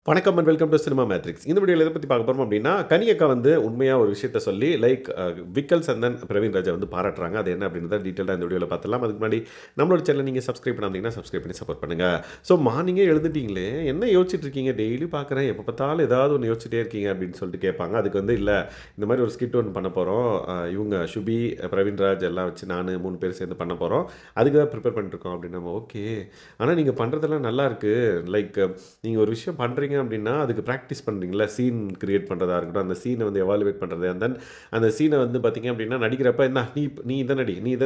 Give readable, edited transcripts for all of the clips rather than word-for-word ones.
வணக்கம் and welcome to cinema matrix. இந்த வீடியோவில் எதை பற்றி பார்க்க போகிறோம் அப்படின்னா, கனி அக்கா வந்து உண்மையாக ஒரு விஷயத்த சொல்லி விக்கல் சந்தன் பிரவீன் ராஜா வந்து பாராட்டுறாங்க. அது என்ன அப்படின்றத டீட்டெயிலாக இந்த வீடியோவில் பார்த்துலாம். அதுக்கு முன்னாடி நம்மளோட சேனல் நீங்கள் சப்ஸ்கிரைப் பண்ணாதீங்கன்னா சப்ஸ்கிரைப் பண்ணி சப்போர்ட் பண்ணுங்கள். ஸோ மார்னிங்கே எழுந்துட்டீங்களே, என்ன யோசிச்சுட்டு இருக்கீங்க? டெய்லி பார்க்குறேன், எப்போ பார்த்தாலும் ஏதாவது ஒன்று யோசிச்சுட்டே இருக்கீங்க அப்படின்னு சொல்லிட்டு கேட்பாங்க. அதுக்கு வந்து இல்லை, இந்த மாதிரி ஒரு ஸ்கிட் ஒன்று பண்ண போகிறோம், இவங்க சுபி பிரவீன் ராஜ் எல்லாம் வச்சு நான் 3 பேர் சேர்ந்து பண்ண போகிறோம், அதுக்கு தான் ப்ரிப்பேர் பண்ணிட்டுருக்கோம் அப்படின்னு. நம்ம ஓகே, ஆனால் நீங்கள் பண்ணுறதெல்லாம் நல்லா இருக்குது. நீங்கள் ஒரு விஷயம் பண்ணுறீங்க அப்படின்னா அதுக்கு ப்ராக்டிஸ் பண்ணுறீங்களா, சீன் கிரியேட் பண்ணுறதா இருக்கட்டும், அந்த சீனை வந்து எவாலுவேட் பண்ணுறது, அண்ட் தென் அந்த சீனை வந்து பார்த்திங்க அப்படின்னா நடிக்கிறப்ப என்ன நீ இதை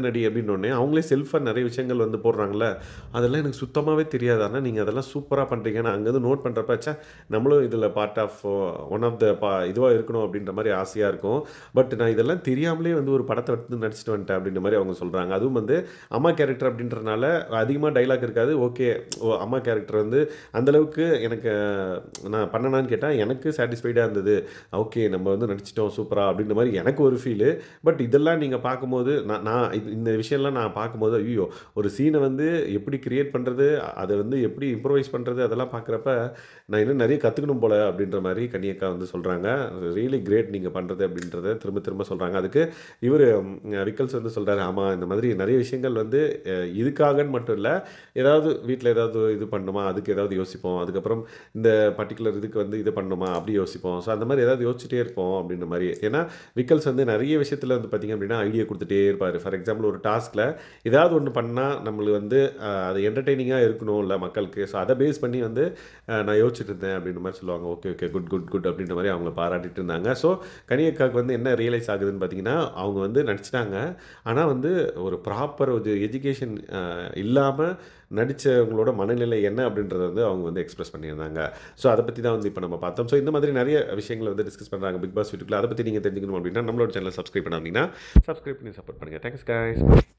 நடி அப்படின்னோடனே அவங்களே செல்ஃபாக நிறைய விஷயங்கள் வந்து போடுறாங்களே, அதெல்லாம் எனக்கு சுத்தமாகவே தெரியாது. ஆனால் நீங்கள் அதெல்லாம் சூப்பராக பண்ணுறீங்க. நான் அங்கேருந்து நோட் பண்ணுறப்ப நம்மளும் இதில் part of one of the இதுவாக இருக்கணும் அப்படின்ற மாதிரி ஆசையாக இருக்கும். பட் நான் இதெல்லாம் தெரியாமலே வந்து ஒரு படத்தை வந்து நடிச்சிட்டு வந்துட்டேன் அப்படின்ற மாதிரி அவங்க சொல்கிறாங்க. அதுவும் வந்து அம்மா கேரக்டர் அப்படின்றனால அதிகமாக டைலாக் இருக்காது. ஓகே, அம்மா கேரக்டர் வந்து அந்தளவுக்கு எனக்கு நான் பண்ணனான்னு கேட்டால் எனக்கு சாட்டிஸ்ஃபைடாக இருந்தது. ஓகே, நம்ம வந்து நடிச்சிட்டோம் சூப்பராக அப்படின்ற மாதிரி எனக்கு ஒரு ஃபீலு. பட் இதெல்லாம் நீங்கள் பார்க்கும்போது நான் இந்த விஷயம்லாம் நான் பார்க்கும்போது ஐயோ, ஒரு சீனை வந்து எப்படி கிரியேட் பண்ணுறது, அதை வந்து எப்படி இம்ப்ரூவைஸ் பண்ணுறது, அதெல்லாம் பார்க்குறப்ப நான் இன்னும் நிறைய கற்றுக்கணும் போல் அப்படின்ற மாதிரி கனியக்கா வந்து சொல்கிறாங்க. ரியலி கிரேட் நீங்கள் பண்ணுறது அப்படின்றத திரும்ப திரும்ப சொல்கிறாங்க. அதுக்கு இவர் விக்கல்ஸ் வந்து சொல்கிறாரு, ஆமாம் இந்த மாதிரி நிறைய விஷயங்கள் வந்து இதுக்காகன்னு மட்டும் இல்லை, ஏதாவது வீட்டில் ஏதாவது இது பண்ணணுமா அதுக்கு ஏதாவது யோசிப்போம், அதுக்கப்புறம் இந்த பர்டிகுலர் இதுக்கு வந்து இது பண்ணணுமா அப்படி யோசிப்போம். ஸோ அந்த மாதிரி ஏதாவது யோசிச்சுட்டே இருப்போம் அப்படின்ற மாதிரி. ஏன்னா விக்கல்ஸ் வந்து நிறைய விஷயத்தில் வந்து பார்த்திங்க அப்படின்னா ஐடியா கொடுத்துட்டே இருப்பார். ஃபார் எக்ஸாம்பிள் ஒரு டாஸ்கில் ஏதாவது ஒன்று பண்ணால் நம்மளுக்கு வந்து அது என்டர்டெய்னிங்காக இருக்கணும் இல்லை மக்களுக்கு. ஸோ அதை பேஸ் பண்ணி வந்து நான் யோசிச்சுட்டு இருந்தேன் அப்படின்ற மாதிரி சொல்லுவாங்க. Okay okay, good good good அப்படின்ற மாதிரி அவங்கள பாராட்டிட்டு இருந்தாங்க. ஸோ கனியக்காவுக்கு வந்து என்ன ரியலைஸ் ஆகுதுன்னு பார்த்தீங்கன்னா, அவங்க வந்து நடிச்சிட்டாங்க, ஆனால் வந்து ஒரு ப்ராப்பர் ஒரு எஜுகேஷன் இல்லாமல் நடித்தவங்களோட மனநிலை என்ன அப்படின்றத வந்து அவங்க வந்து எக்ஸ்பிரஸ் பண்ணியிருந்தாங்க. ஸோ அதை பற்றி தான் வந்து இப்போ நம்ம பார்த்தோம். ஸோ இந்த மாதிரி நிறைய விஷயங்களை வந்து டிஸ்கஸ் பண்ணுறாங்க பிக் பாஸ் வீட்டுக்குள்ள. அதை பற்றி நீங்கள் தெரிஞ்சுக்கணும் அப்படின்னா நம்மளோட சேனலை சப்ஸ்கிரைப் பண்ணாதீங்கன்னா சப்ஸ்கிரைப் பண்ணி சப்போர்ட் பண்ணுங்கள். Thanks guys.